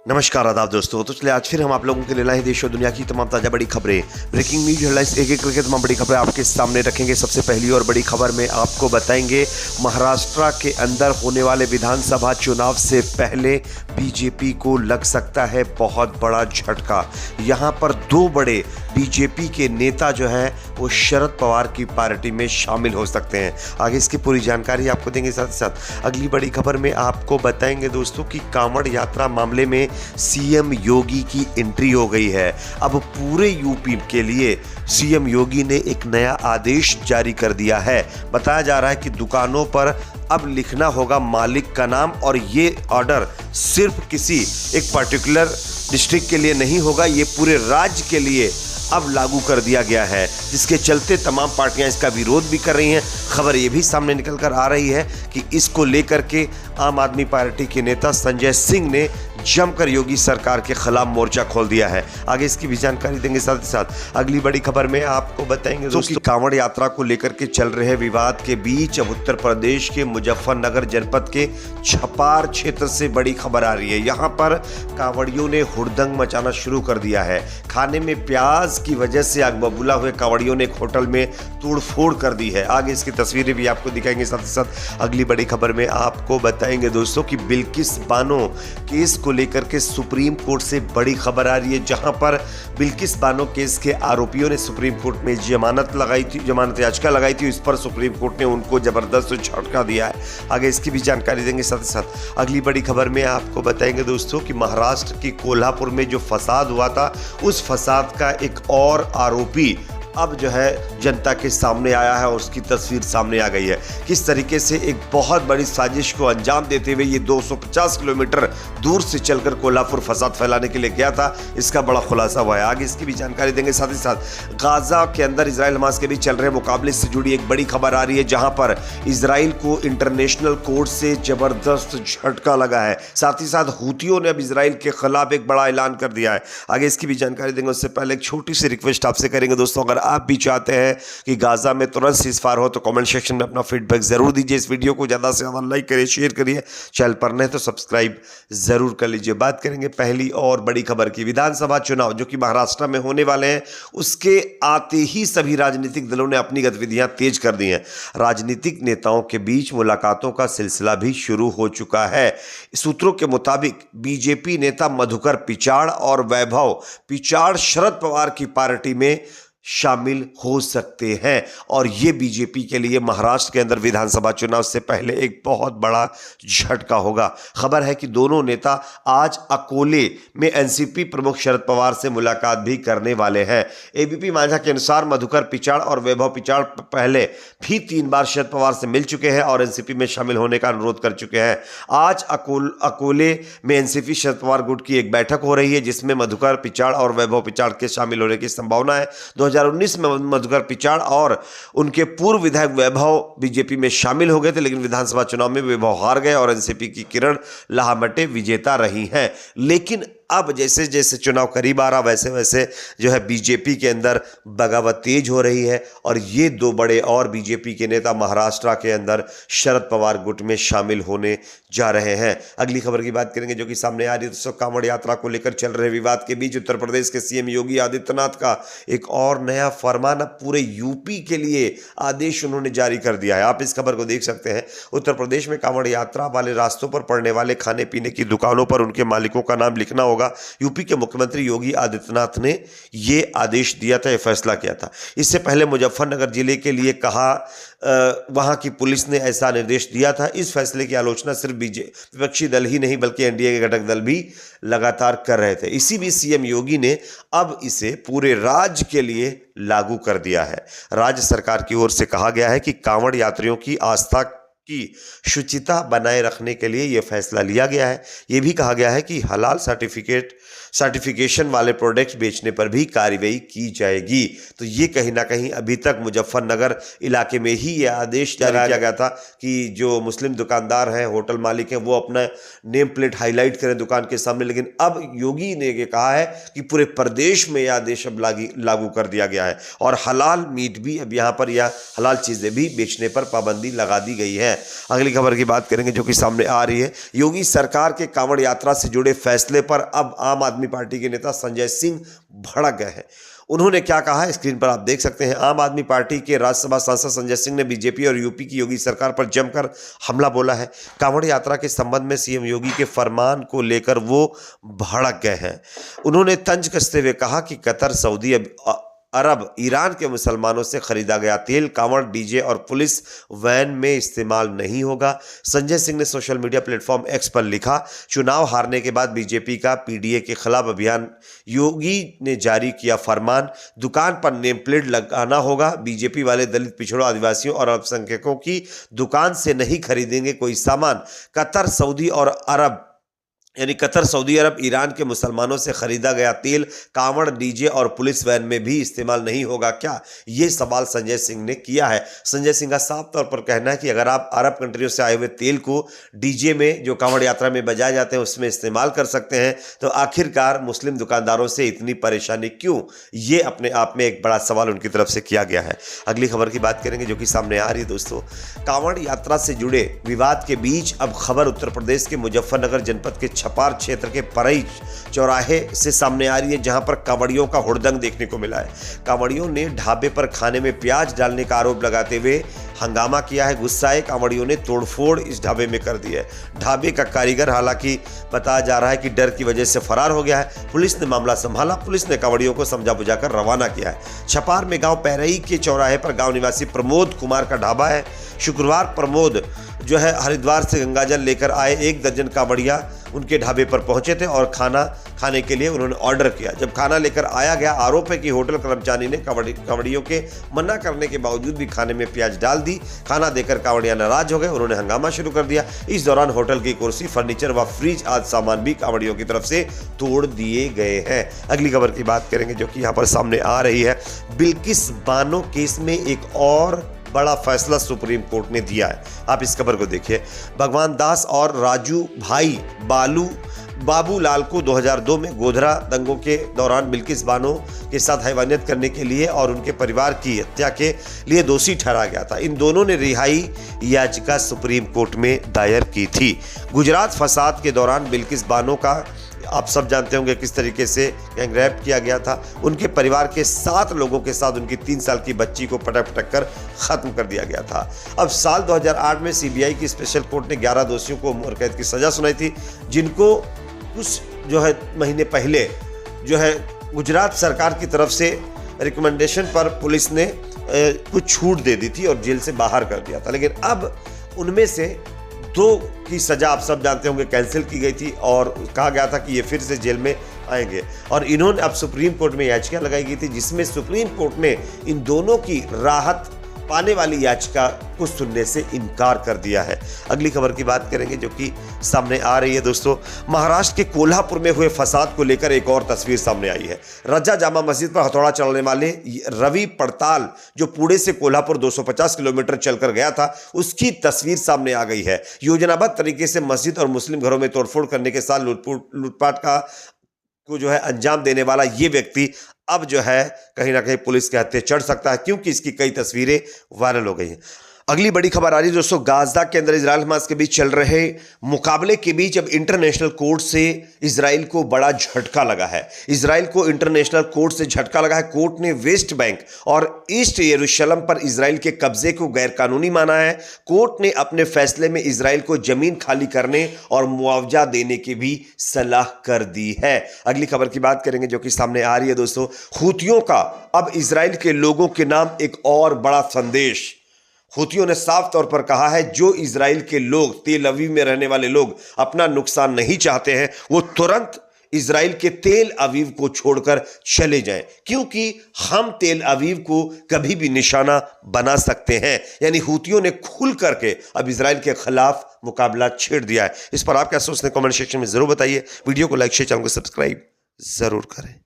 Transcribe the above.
नमस्कार आदाब दोस्तों। तो चलिए आज फिर हम आप लोगों के लिए लाए देश और दुनिया की तमाम ताज़ा बड़ी खबरें, ब्रेकिंग न्यूज हेडलाइंस, एक एक करके तमाम बड़ी खबरें आपके सामने रखेंगे। सबसे पहली और बड़ी खबर में आपको बताएंगे महाराष्ट्र के अंदर होने वाले विधानसभा चुनाव से पहले बीजेपी को लग सकता है बहुत बड़ा झटका। यहाँ पर दो बड़े बीजेपी के नेता जो हैं वो शरद पवार की पार्टी में शामिल हो सकते हैं। आगे इसकी पूरी जानकारी आपको देंगे। साथ ही साथ अगली बड़ी खबर में आपको बताएंगे दोस्तों कि कांवड़ यात्रा मामले में सीएम योगी की एंट्री हो गई है। अब पूरे यूपी के लिए सीएम योगी ने एक नया आदेश जारी कर दिया है। बताया जा रहा है कि दुकानों पर अब लिखना होगा मालिक का नाम, और ये ऑर्डर सिर्फ किसी एक पर्टिकुलर डिस्ट्रिक्ट के लिए नहीं होगा, ये पूरे राज्य के लिए अब लागू कर दिया गया है, जिसके चलते तमाम पार्टियां इसका विरोध भी कर रही हैं। खबर ये भी सामने निकल कर आ रही है कि इसको लेकर के आम आदमी पार्टी के नेता संजय सिंह ने जमकर योगी सरकार के खिलाफ मोर्चा खोल दिया है। आगे इसकी भी जानकारी देंगे। साथ ही साथ अगली बड़ी खबर में आपको बताएंगे दोस्तों, कांवड़ यात्रा को लेकर के चल रहे विवाद के बीच अब उत्तर प्रदेश के मुजफ्फरनगर जनपद के छपार क्षेत्र से बड़ी खबर आ रही है। यहाँ पर कांवड़ियों ने हुड़दंग मचाना शुरू कर दिया है। खाने में प्याज की वजह से आग बबूला हुए कांवड़ियों ने एक होटल में तोड़फोड़ कर दी है। आगे इसकी तस्वीरें भी आपको दिखाएंगे। साथ ही साथ अगली बड़ी खबर में आपको बताएंगे दोस्तों कि बिल्किस बानो केस को लेकर के सुप्रीम कोर्ट से बड़ी खबर आ रही है, जहां पर बिल्किस बानो केस के आरोपियों ने सुप्रीम कोर्ट में जमानत याचिका लगाई थी। इस पर सुप्रीम कोर्ट ने उनको जबरदस्त झटका दिया है। आगे इसकी भी जानकारी देंगे। साथ ही साथ अगली बड़ी खबर में आपको बताएंगे दोस्तों कि महाराष्ट्र के कोल्हापुर में जो फसाद हुआ था, उस फसाद का एक और आरोपी अब जो है जनता के सामने आया है और उसकी तस्वीर सामने आ गई है। किस तरीके से एक बहुत बड़ी साजिश को अंजाम देते हुए ये 250 किलोमीटर दूर से चलकर कोल्हापुर फसाद फैलाने के लिए गया था, इसका बड़ा खुलासा हुआ है। आगे इसकी भी जानकारी देंगे। साथ ही साथ गाजा के अंदर इजराइल हमास के बीच चल रहे मुकाबले से जुड़ी एक बड़ी खबर आ रही है, जहां पर इजराइल को इंटरनेशनल कोर्ट से जबरदस्त झटका लगा है। साथ ही साथ हूतियों ने अब इजराइल के खिलाफ एक बड़ा ऐलान कर दिया है। आगे इसकी भी जानकारी देंगे। उससे पहले एक छोटी सी रिक्वेस्ट आपसे करेंगे दोस्तों, अगर आप भी चाहते हैं कि गाजा में तुरंत सीज़फायर हो तो कमेंट सेक्शन में अपना फीडबैक जरूर दीजिए। इस वीडियो को ज़्यादा से ज़्यादा लाइक करिए, शेयर करिए, चैनल पर नहीं तो सब्सक्राइब जरूर कर लीजिए। बात करेंगे पहली और बड़ी खबर की। विधानसभा चुनाव जो कि महाराष्ट्र में होने वाले हैं, उसके आते ही सभी राजनीतिक दलों ने अपनी गतिविधियां तेज कर दी हैं। राजनीतिक नेताओं के बीच मुलाकातों का सिलसिला भी शुरू हो चुका है। सूत्रों के मुताबिक बीजेपी नेता मधुकर पिचाड़ और वैभव पिचाड़ शरद पवार की पार्टी में शामिल हो सकते हैं, और ये बीजेपी के लिए महाराष्ट्र के अंदर विधानसभा चुनाव से पहले एक बहुत बड़ा झटका होगा। खबर है कि दोनों नेता आज अकोले में एनसीपी प्रमुख शरद पवार से मुलाकात भी करने वाले हैं। एबीपी माझा के अनुसार मधुकर पिचाड़ और वैभव पिचाड़ पहले भी 3 बार शरद पवार से मिल चुके हैं और एनसीपी में शामिल होने का अनुरोध कर चुके हैं। आज अकोले में एनसीपी शरद पवार गुट की एक बैठक हो रही है, जिसमें मधुकर पिचाड़ और वैभव पिचाड़ के शामिल होने की संभावना है। 2019 में मधुकर पिचाड़ और उनके पूर्व विधायक वैभव बीजेपी में शामिल हो गए थे, लेकिन विधानसभा चुनाव में वैभव हार गए और एनसीपी की किरण लाहमटे विजेता रही हैं। लेकिन अब जैसे जैसे चुनाव करीब आ रहा, वैसे वैसे जो है बीजेपी के अंदर बगावत तेज हो रही है, और ये दो बड़े और बीजेपी के नेता महाराष्ट्र के अंदर शरद पवार गुट में शामिल होने जा रहे हैं। अगली खबर की बात करेंगे जो कि सामने आ रही है दोस्तों। कांवड़ यात्रा को लेकर चल रहे विवाद के बीच उत्तर प्रदेश के सीएम योगी आदित्यनाथ का एक और नया फरमान अब पूरे यूपी के लिए आदेश उन्होंने जारी कर दिया है। आप इस खबर को देख सकते हैं। उत्तर प्रदेश में कांवड़ यात्रा वाले रास्तों पर पड़ने वाले खाने पीने की दुकानों पर उनके मालिकों का नाम लिखना होगा। यूपी के मुख्यमंत्री योगी आदित्यनाथ ने यह आदेश दिया था, यह फैसला किया था। इससे पहले मुजफ्फरनगर जिले के लिए वहां की पुलिस ने ऐसा निर्देश दिया था। इस फैसले की आलोचना सिर्फ विपक्षी दल ही नहीं बल्कि एनडीए के घटक दल भी लगातार कर रहे थे। इसी बीच सीएम योगी ने अब इसे पूरे राज्य के लिए लागू कर दिया है। राज्य सरकार की ओर से कहा गया है कि कांवड़ यात्रियों की आस्था की शुचिता बनाए रखने के लिए यह फैसला लिया गया है। यह भी कहा गया है कि हलाल सर्टिफिकेशन वाले प्रोडक्ट्स बेचने पर भी कार्रवाई की जाएगी। तो ये कहीं ना कहीं अभी तक मुजफ्फरनगर इलाके में ही यह आदेश जारी किया गया था कि जो मुस्लिम दुकानदार हैं, होटल मालिक हैं, वो अपना नेम प्लेट हाईलाइट करें दुकान के सामने। लेकिन अब योगी ने ये कहा है कि पूरे प्रदेश में यह आदेश अब लागू कर दिया गया है, और हलाल मीट भी अब यहाँ पर या हलाल चीज़ें भी बेचने पर पाबंदी लगा दी गई है। हैं। अगली खबर की बात करेंगे जो कि सामने आ रही है। योगी सरकार के कांवड़ यात्रा से जुड़े फैसले पर अब आम आदमी पार्टी के नेता संजय सिंह भड़क गए हैं। उन्होंने क्या कहा है स्क्रीन पर आप देख सकते हैं। आम आदमी पार्टी के राज्यसभा सांसद संजय सिंह ने बीजेपी और यूपी की योगी सरकार पर जमकर हमला बोला है। कांवड़ यात्रा के संबंध में सीएम योगी के फरमान को लेकर वो भड़क गए हैं। उन्होंने तंज कसते हुए कहा कि कतर, सऊदी अरब, ईरान के मुसलमानों से खरीदा गया तेल कांवड़, डीजे और पुलिस वैन में इस्तेमाल नहीं होगा। संजय सिंह ने सोशल मीडिया प्लेटफॉर्म एक्स पर लिखा, चुनाव हारने के बाद बीजेपी का पीडीए के खिलाफ अभियान, योगी ने जारी किया फरमान, दुकान पर नेम प्लेट लगाना होगा। बीजेपी वाले दलित, पिछड़ों, आदिवासियों और अल्पसंख्यकों की दुकान से नहीं खरीदेंगे कोई सामान। कतर, सऊदी और अरब यानी कतर, सऊदी अरब, ईरान के मुसलमानों से खरीदा गया तेल कांवड़, डीजे और पुलिस वैन में भी इस्तेमाल नहीं होगा क्या? ये सवाल संजय सिंह ने किया है। संजय सिंह का साफ तौर पर कहना है कि अगर आप अरब कंट्रियों से आए हुए तेल को डीजे में, जो कांवड़ यात्रा में बजाए जाते हैं, उसमें इस्तेमाल कर सकते हैं, तो आखिरकार मुस्लिम दुकानदारों से इतनी परेशानी क्यों? ये अपने आप में एक बड़ा सवाल उनकी तरफ से किया गया है। अगली खबर की बात करेंगे जो कि सामने आ रही है दोस्तों। कांवड़ यात्रा से जुड़े विवाद के बीच अब खबर उत्तर प्रदेश के मुजफ्फरनगर जनपद के छपार क्षेत्र के परई चौराहे से सामने आ रही है, जहां पर कांवड़ियों का हुड़दंग देखने को मिला है। कांवड़ियों ने ढाबे पर खाने में प्याज डालने का आरोप लगाते हुए हंगामा किया है। गुस्साए कांवड़ियों ने तोड़फोड़ इस ढाबे में कर दी है। ढाबे का कारीगर हालांकि बताया जा रहा है कि डर की वजह से फरार हो गया है। पुलिस ने मामला संभाला। पुलिस ने कांवड़ियों को समझा बुझाकर रवाना किया है। छपार में गांव पैरई के चौराहे पर गांव निवासी प्रमोद कुमार का ढाबा है। शुक्रवार प्रमोद जो है हरिद्वार से गंगाजल लेकर आए 1 दर्जन कांवड़िया उनके ढाबे पर पहुंचे थे और खाना खाने के लिए उन्होंने ऑर्डर किया। जब खाना लेकर आया गया, आरोप है कि होटल कर्मचारी ने कांवड़ियों के मना करने के बावजूद भी खाने में प्याज डाल दी। खाना देकर कांवड़िया नाराज हो गए, उन्होंने हंगामा शुरू कर दिया। इस दौरान होटल की कुर्सी, फर्नीचर व फ्रिज आदि सामान भी कांवड़ियों की तरफ से तोड़ दिए गए हैं। अगली खबर की बात करेंगे जो कि यहाँ पर सामने आ रही है। बिल्किस बानो केस में एक और बड़ा फैसला सुप्रीम कोर्ट ने दिया है। आप इस खबर को देखिए। भगवान दास और राजू भाई बाबूलाल को 2002 में गोधरा दंगों के दौरान बिल्किस बानो के साथ हैवानियत करने के लिए और उनके परिवार की हत्या के लिए दोषी ठहराया गया था। इन दोनों ने रिहाई याचिका सुप्रीम कोर्ट में दायर की थी। गुजरात फसाद के दौरान बिल्किस बानो का आप सब जानते होंगे किस तरीके से गैंग रेप किया गया था। उनके परिवार के 7 लोगों के साथ उनकी 3 साल की बच्ची को पटक कर खत्म कर दिया गया था। अब साल 2008 में सीबीआई की स्पेशल कोर्ट ने 11 दोषियों को उम्र कैद की सजा सुनाई थी, जिनको कुछ जो है महीने पहले जो है गुजरात सरकार की तरफ से रिकमेंडेशन पर पुलिस ने कुछ छूट दे दी थी और जेल से बाहर कर दिया था। लेकिन अब उनमें से 2 की सजा आप सब जानते होंगे कैंसिल की गई थी और कहा गया था कि ये फिर से जेल में आएंगे। और इन्होंने अब सुप्रीम कोर्ट में याचिका लगाई गई थी, जिसमें सुप्रीम कोर्ट ने इन दोनों की राहत पाने वाली याचिका को सुनने से इनकार कर दिया है। अगली खबर की बात करेंगे जो कि सामने आ रही है दोस्तों। महाराष्ट्र के कोल्हापुर में हुए फसाद को लेकर एक और तस्वीर सामने आई है। रजा जामा मस्जिद पर हथौड़ा चलाने वाले रवि पड़ताल जो पुणे से कोल्हापुर 250 किलोमीटर चलकर गया था, उसकी तस्वीर सामने आ गई है। योजनाबद्ध तरीके से मस्जिद और मुस्लिम घरों में तोड़फोड़ करने के साथ लूटपाट को जो है अंजाम देने वाला ये व्यक्ति अब जो है कहीं ना कहीं पुलिस के हत्थे चढ़ सकता है, क्योंकि इसकी कई तस्वीरें वायरल हो गई हैं। अगली बड़ी खबर आ रही है दोस्तों। गाजा के अंदर इजराइल हमास के बीच चल रहे मुकाबले के बीच अब इंटरनेशनल कोर्ट से इजराइल को बड़ा झटका लगा है। इजराइल को इंटरनेशनल कोर्ट से झटका लगा है। कोर्ट ने वेस्ट बैंक और ईस्ट यरूशलेम पर इजराइल के कब्जे को गैरकानूनी माना है। कोर्ट ने अपने फैसले में इजराइल को जमीन खाली करने और मुआवजा देने की भी सलाह कर दी है। अगली खबर की बात करेंगे जो कि सामने आ रही है दोस्तों। हूथियों का अब इजराइल के लोगों के नाम एक और बड़ा संदेश। हूथियों ने साफ तौर पर कहा है, जो इजराइल के लोग, तेल अवीव में रहने वाले लोग अपना नुकसान नहीं चाहते हैं, वो तुरंत इजराइल के तेल अवीव को छोड़कर चले जाएं, क्योंकि हम तेल अवीव को कभी भी निशाना बना सकते हैं। यानी हूथियों ने खुल करके अब इजराइल के खिलाफ मुकाबला छेड़ दिया है। इस पर आप क्या सोचते हैं कमेंट सेक्शन में जरूर बताइए। वीडियो को लाइक शेयर, चैनल को सब्सक्राइब जरूर करें।